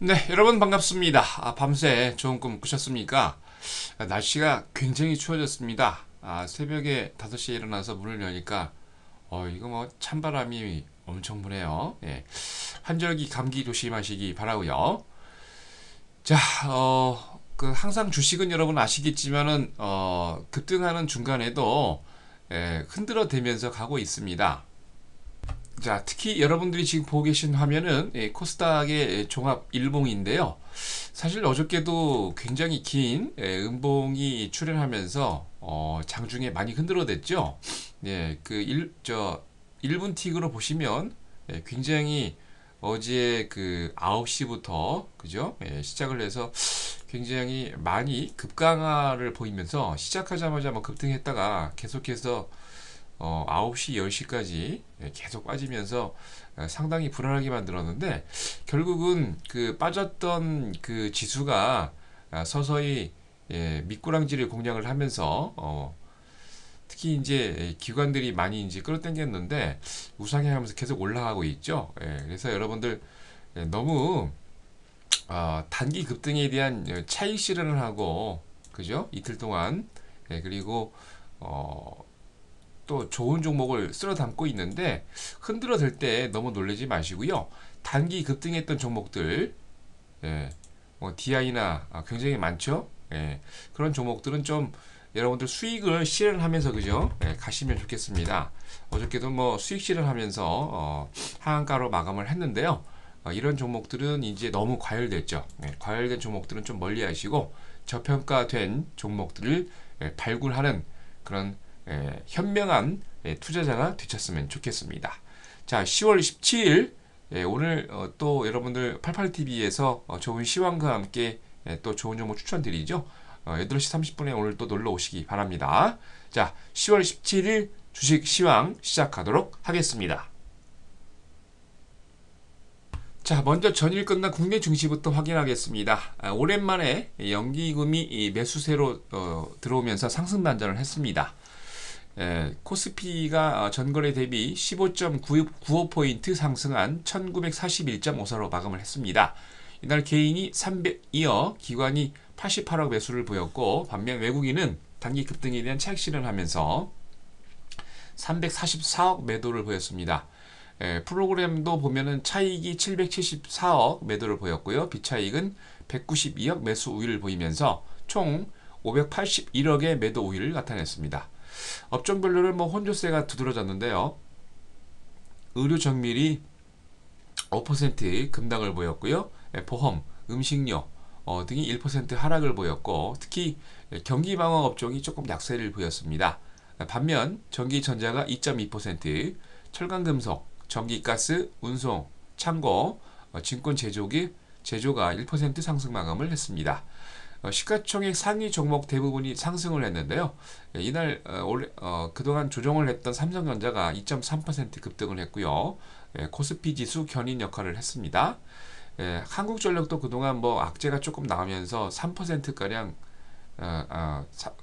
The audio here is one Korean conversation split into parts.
네, 여러분 반갑습니다. 밤새 좋은 꿈 꾸셨습니까? 날씨가 굉장히 추워졌습니다. 새벽에 5시에 일어나서 문을 여니까 이거 뭐 찬바람이 엄청 부네요. 예, 환절기 감기 조심하시기 바라고요. 자, 항상 주식은 여러분 아시겠지만은 급등하는 중간에도 흔들어대면서 가고 있습니다. 자, 특히 여러분들이 지금 보고 계신 화면은 코스닥의 종합 일봉인데요. 사실 어저께도 굉장히 긴 음봉이 출현하면서 장중에 많이 흔들어댔죠. 네, 1분 틱으로 보시면 굉장히 어제 9시부터 그죠? 시작을 해서 굉장히 많이 급강하를 보이면서 시작하자마자 뭐 급등했다가 계속해서 9시, 10시까지 계속 빠지면서 상당히 불안하게 만들었는데 결국은 그 빠졌던 그 지수가 서서히 미꾸라지를 공략을 하면서 특히 이제 기관들이 많이 이제 끌어당겼는데 우상향하면서 계속 올라가고 있죠. 그래서 여러분들 너무 단기 급등에 대한 차익 실현을 하고 그죠? 이틀 동안 그리고 또 좋은 종목을 쓸어 담고 있는데 흔들어 댈 때 너무 놀라지 마시고요. 단기 급등했던 종목들, DI나 굉장히 많죠. 그런 종목들은 좀 여러분들 수익을 실현하면서 그죠? 가시면 좋겠습니다. 어저께도 뭐 수익 실현하면서 하한가로 마감을 했는데요. 이런 종목들은 이제 너무 과열됐죠. 과열된 종목들은 좀 멀리 하시고 저평가된 종목들을 발굴하는 그런 현명한 투자자가 되셨으면 좋겠습니다. 자, 10월 17일 오늘 또 여러분들 88TV에서 좋은 시황과 함께 또 좋은 정보 추천드리죠. 8시 30분에 오늘 또 놀러 오시기 바랍니다. 자, 10월 17일 주식 시황 시작하도록 하겠습니다. 자, 먼저 전일 끝난 국내 증시부터 확인하겠습니다. 오랜만에 연기금이 매수세로 들어오면서 상승 반전을 했습니다. 코스피가 전거래 대비 15.95포인트 상승한 1941.54로 마감을 했습니다. 이날 개인이 302억, 기관이 88억 매수를 보였고 반면 외국인은 단기 급등에 대한 차익 실현하면서 344억 매도를 보였습니다. 프로그램도 보면은 차익이 774억 매도를 보였고요. 비차익은 192억 매수 우위를 보이면서 총 581억의 매도 우위를 나타냈습니다. 업종별로는 뭐 혼조세가 두드러졌는데요. 의료 정밀이 5% 급락을 보였고요. 보험, 음식료 등이 1% 하락을 보였고 특히 경기방어 업종이 조금 약세를 보였습니다. 반면 전기전자가 2.2%, 철강금속, 전기가스, 운송, 창고, 증권 제조가 1% 상승 마감을 했습니다. 시가총액 상위 종목 대부분이 상승을 했는데요. 이날 그동안 조정을 했던 삼성전자가 2.3% 급등을 했고요. 코스피 지수 견인 역할을 했습니다. 한국전력도 그동안 뭐 악재가 조금 나오면서 3%가량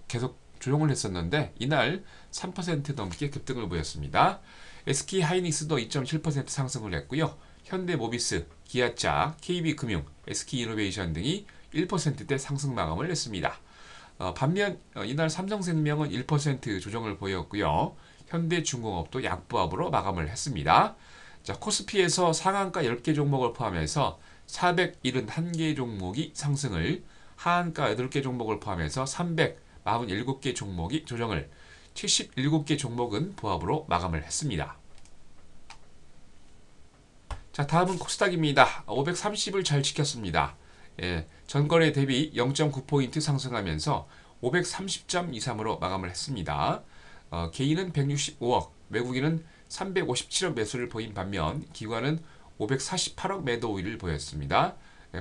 계속 조정을 했었는데 이날 3% 넘게 급등을 보였습니다. SK하이닉스도 2.7% 상승을 했고요. 현대모비스, 기아차, KB금융, SK이노베이션 등이 1%대 상승 마감을 했습니다. 반면 이날 삼성생명은 1% 조정을 보였고요. 현대중공업도 약보합으로 마감을 했습니다. 자, 코스피에서 상한가 10개 종목을 포함해서 471개 종목이 상승을, 하한가 8개 종목을 포함해서 347개 종목이 조정을, 77개 종목은 보합으로 마감을 했습니다. 자, 다음은 코스닥입니다. 530을 잘 지켰습니다. 전거래 대비 0.9포인트 상승하면서 530.23으로 마감을 했습니다. 개인은 165억, 외국인은 357억 매수를 보인 반면 기관은 548억 매도 우위를 보였습니다.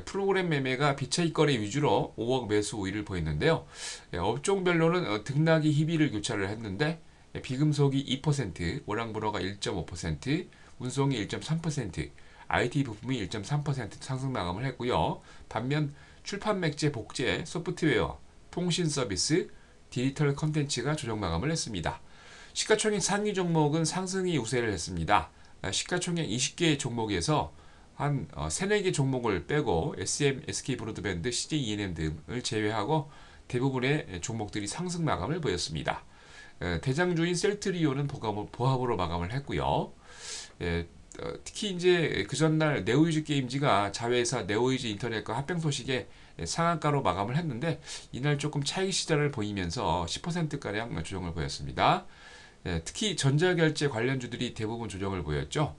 프로그램 매매가 비차익 거래 위주로 5억 매수 우위를 보였는데요. 업종별로는 등락이 희비를 교차를 했는데 비금속이 2%, 오랑브로가 1.5%, 운송이 1.3%, IT 부품이 1.3% 상승 마감을 했고요. 반면 출판 맥제, 복제, 소프트웨어, 통신 서비스, 디지털 컨텐츠가 조정 마감을 했습니다. 시가총액 상위 종목은 상승이 우세를 했습니다. 시가총액 20개 종목에서 한 3-4개 종목을 빼고 SM, SK브로드밴드, CJ ENM 등을 제외하고 대부분의 종목들이 상승 마감을 보였습니다. 대장주인 셀트리온은 보합으로 마감을 했고요. 특히 이제 그 전날 네오이즈 게임즈가 자회사 네오이즈 인터넷과 합병 소식에 상한가로 마감을 했는데 이날 조금 차익 시전을 보이면서 10%가량 조정을 보였습니다. 특히 전자결제 관련주들이 대부분 조정을 보였죠.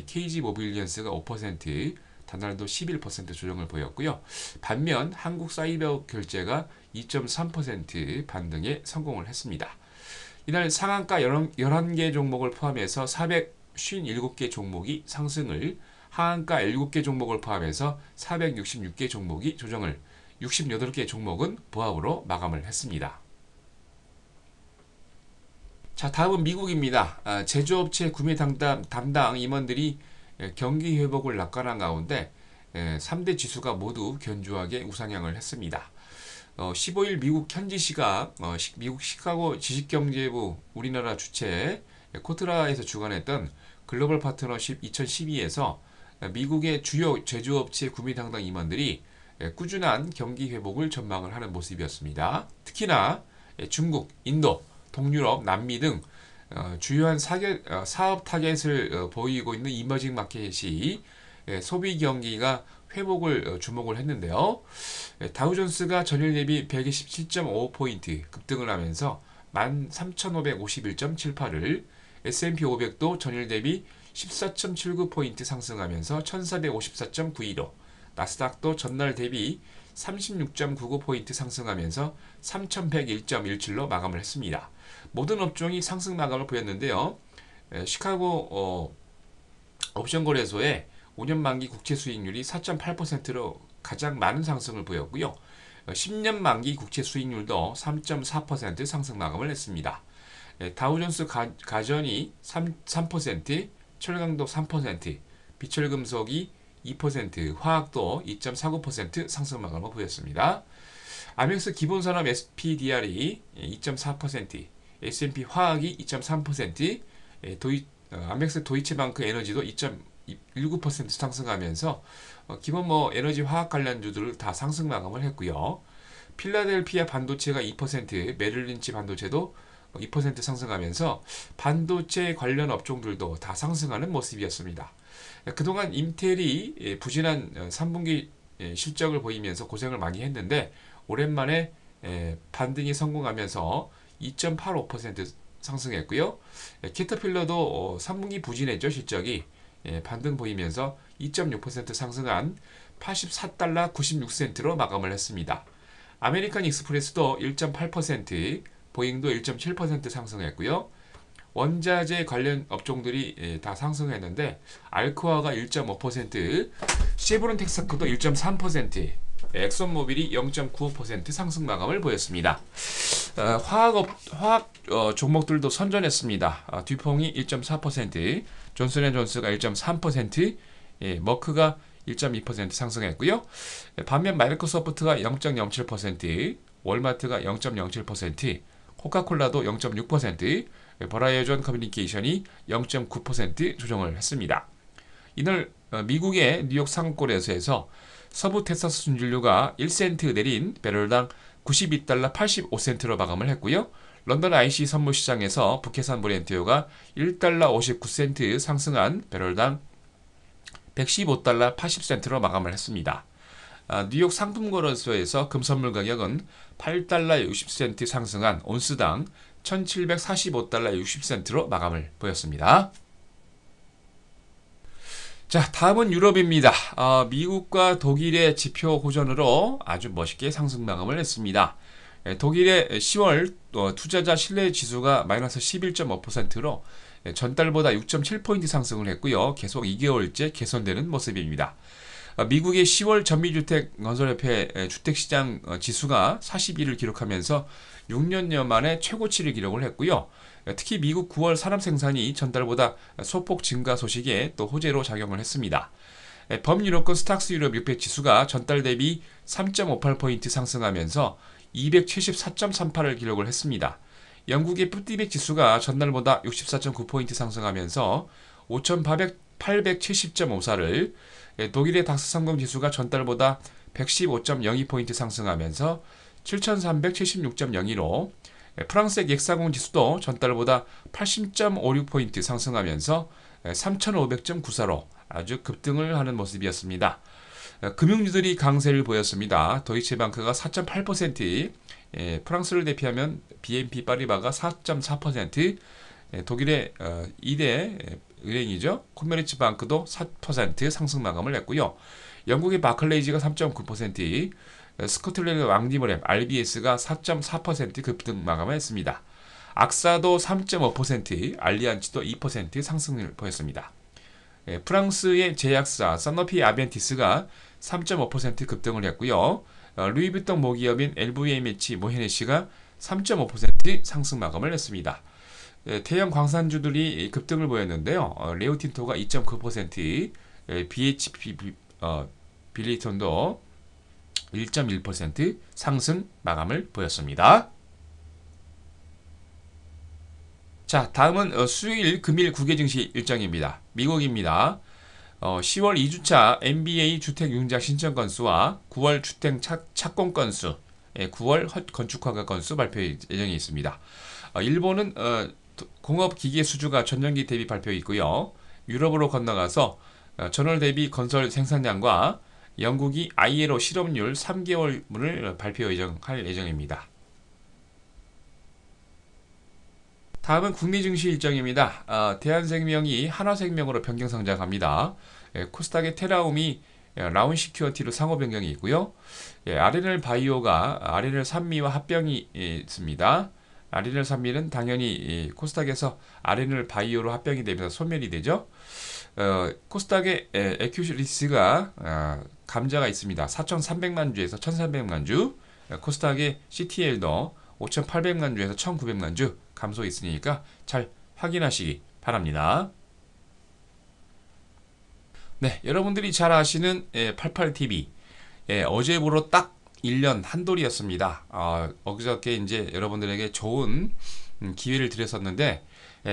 KG 모빌리언스가 5%, 다날도 11% 조정을 보였고요. 반면 한국사이버결제가 2.3% 반등에 성공을 했습니다. 이날 상한가 11개 종목을 포함해서 457개 종목이 상승을, 하한가 7개 종목을 포함해서 466개 종목이 조정을, 68개 종목은 보합으로 마감을 했습니다. 자, 다음은 미국입니다. 제조업체 구매 담당 임원들이 경기 회복을 낙관한 가운데 3대 지수가 모두 견조하게 우상향을 했습니다. 15일 미국 현지 시각 미국 시카고 지식경제부 우리나라 주최 코트라에서 주관했던 글로벌 파트너십 2012에서 미국의 주요 제조업체 구매 담당 임원들이 꾸준한 경기 회복을 전망을 하는 모습이었습니다. 특히나 중국, 인도, 동유럽, 남미 등 주요한 사업 타겟을 보이고 있는 이머징 마켓이 소비 경기가 회복을 주목을 했는데요. 다우존스가 전일 대비 127.55포인트 급등을 하면서 13,551.78을, S&P 500도 전일 대비 14.79포인트 상승하면서 1,454.92로, 나스닥도 전날 대비 36.99포인트 상승하면서 3,101.17로 마감을 했습니다. 모든 업종이 상승 마감을 보였는데요. 시카고 옵션 거래소의 5년 만기 국채 수익률이 4.8%로 가장 많은 상승을 보였고요. 10년 만기 국채 수익률도 3.4% 상승 마감을 했습니다. 다우존스 가전이 3%, 철강도 3%, 비철금속이 2%, 화학도 2.49% 상승 마감을 보였습니다. 아멕스 기본산업 SPDR이 2.4%, S&P 화학이 2.3%, 아멕스 도이체방크 에너지도 2.19% 상승하면서 기본 에너지 화학 관련주들을 다 상승 마감을 했고요. 필라델피아 반도체가 2%, 메릴린치 반도체도 2% 상승하면서 반도체 관련 업종들도 다 상승하는 모습이었습니다. 그동안 인텔이 부진한 3분기 실적을 보이면서 고생을 많이 했는데 오랜만에 반등이 성공하면서 2.85% 상승했고요. 캐터필러도 3분기 부진했죠. 실적이 반등 보이면서 2.6% 상승한 84달러 96센트로 마감을 했습니다. 아메리칸 익스프레스도 1.8%, 보잉도 1.7% 상승했고요. 원자재 관련 업종들이 다 상승했는데 알코아가 1.5%, 쉐보론 텍사코도 1.3%, 엑선모빌이 0.95% 상승 마감을 보였습니다. 화학 종목들도 선전했습니다. 듀퐁이 1.4%, 존슨앤존스가 1.3%, 머크가 1.2% 상승했고요. 반면 마이크로소프트가 0.07%, 월마트가 0.07%, 코카콜라도 0.6%, 버라이어전 커뮤니케이션이 0.9% 조정을 했습니다. 이날 미국의 뉴욕 상업거래소에서 서부 텍사스 순진류가 1센트 내린 배럴당 92달러 85센트로 마감을 했고요. 런던 IC 선물시장에서 북해산 브렌트유가 1달러 59센트 상승한 배럴당 115달러 80센트로 마감을 했습니다. 뉴욕 상품거래소에서 금선물 가격은 8달러 60센트 상승한 온스당 1745달러 60센트로 마감을 보였습니다. 자, 다음은 유럽입니다. 미국과 독일의 지표 호전으로 아주 멋있게 상승 마감을 했습니다. 독일의 10월 투자자 신뢰 지수가 마이너스 11.5%로 전달보다 6.7포인트 상승을 했고요. 계속 2개월째 개선되는 모습입니다. 미국의 10월 전미주택건설협회 주택시장 지수가 42를 기록하면서 6년여 만에 최고치를 기록을 했고요. 특히 미국 9월 산업생산이 전달보다 소폭 증가 소식에 또 호재로 작용을 했습니다. 범유럽권 스탁스 유럽 600 지수가 전달 대비 3.58포인트 상승하면서 274.38을 기록을 했습니다. 영국의 푸티백 지수가 전날보다 64.9포인트 상승하면서 870.54를, 독일의 닥스 성공 지수가 전달보다 115.02포인트 상승하면서 7376.02로, 프랑스의 객사공 지수도 전달보다 80.56포인트 상승하면서 3500.94로 아주 급등을 하는 모습이었습니다. 금융주들이 강세를 보였습니다. 도이체방크가 4.8%, 프랑스를 대표하면 BNP 파리바가 4.4%, 독일의 2대 은행이죠. 코메르츠 방크도 4% 상승 마감을 했고요. 영국의 바클레이지가 3.9%, 스코틀랜드 왕리머랩 RBS가 4.4% 급등 마감을 했습니다. 악사도 3.5%, 알리안츠도 2% 상승을 보였습니다. 프랑스의 제약사 사노피 아벤티스가 3.5% 급등을 했고요. 루이비통 모기업인 LVMH 모헤네시가 3.5% 상승 마감을 했습니다. 태양 광산주들이 급등을 보였는데요. 레오틴토가 2.9%, BHP 빌리톤도 1.1% 상승 마감을 보였습니다. 자, 다음은 수요일, 금일 국외 증시 일정입니다. 미국입니다. 10월 2주차 NBA 주택 융자 신청 건수와 9월 주택 착공 건수, 9월 건축 허가 건수 발표 예정이 있습니다. 일본은 공업 기계 수주가 전년기 대비 발표 있고요. 유럽으로 건너가서 전월 대비 건설 생산량과 영국이 ILO 실업률 3개월분을 발표할 예정입니다. 다음은 국내 증시 일정입니다. 대한생명이 한화생명으로 변경 상장합니다. 코스닥의 테라움이 라운시큐어티로 상호 변경이 있고요. 아레넬 바이오가 아레넬 산미와 합병이 있습니다. 아레넬 산미는 당연히 코스닥에서 아레넬 바이오로 합병이 되면서 소멸이 되죠. 코스닥의 에큐리스가 감자가 있습니다. 4,300만 주에서 1,300만 주, 코스닥의 CTL도 5,800만 주에서 1,900만 주 감소 있으니까 잘 확인하시기 바랍니다. 네, 여러분들이 잘 아시는 88TV, 어제부로 딱 1년 한돌이었습니다. 어저께 이제 여러분들에게 좋은 기회를 드렸었는데,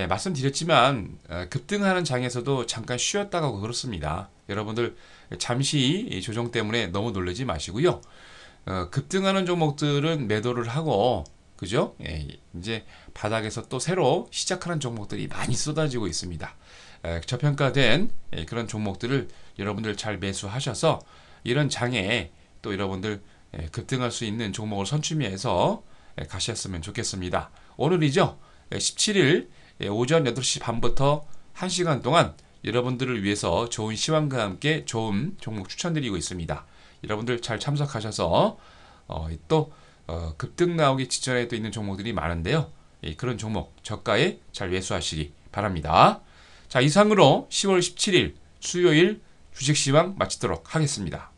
말씀드렸지만 급등하는 장에서도 잠깐 쉬었다가 그렇습니다. 여러분들 잠시 조정 때문에 너무 놀라지 마시고요. 급등하는 종목들은 매도를 하고, 그죠? 이제 바닥에서 또 새로 시작하는 종목들이 많이 쏟아지고 있습니다. 저평가된 그런 종목들을 여러분들 잘 매수하셔서 이런 장에 또 여러분들 급등할 수 있는 종목을 선취해서 가셨으면 좋겠습니다. 오늘이죠. 17일 오전 8시 반부터 1시간 동안 여러분들을 위해서 좋은 시황과 함께 좋은 종목 추천드리고 있습니다. 여러분들 잘 참석하셔서 또 급등 나오기 직전에 또 있는 종목들이 많은데요. 그런 종목 저가에 잘 매수하시기 바랍니다. 자, 이상으로 10월 17일 수요일 주식시황 마치도록 하겠습니다.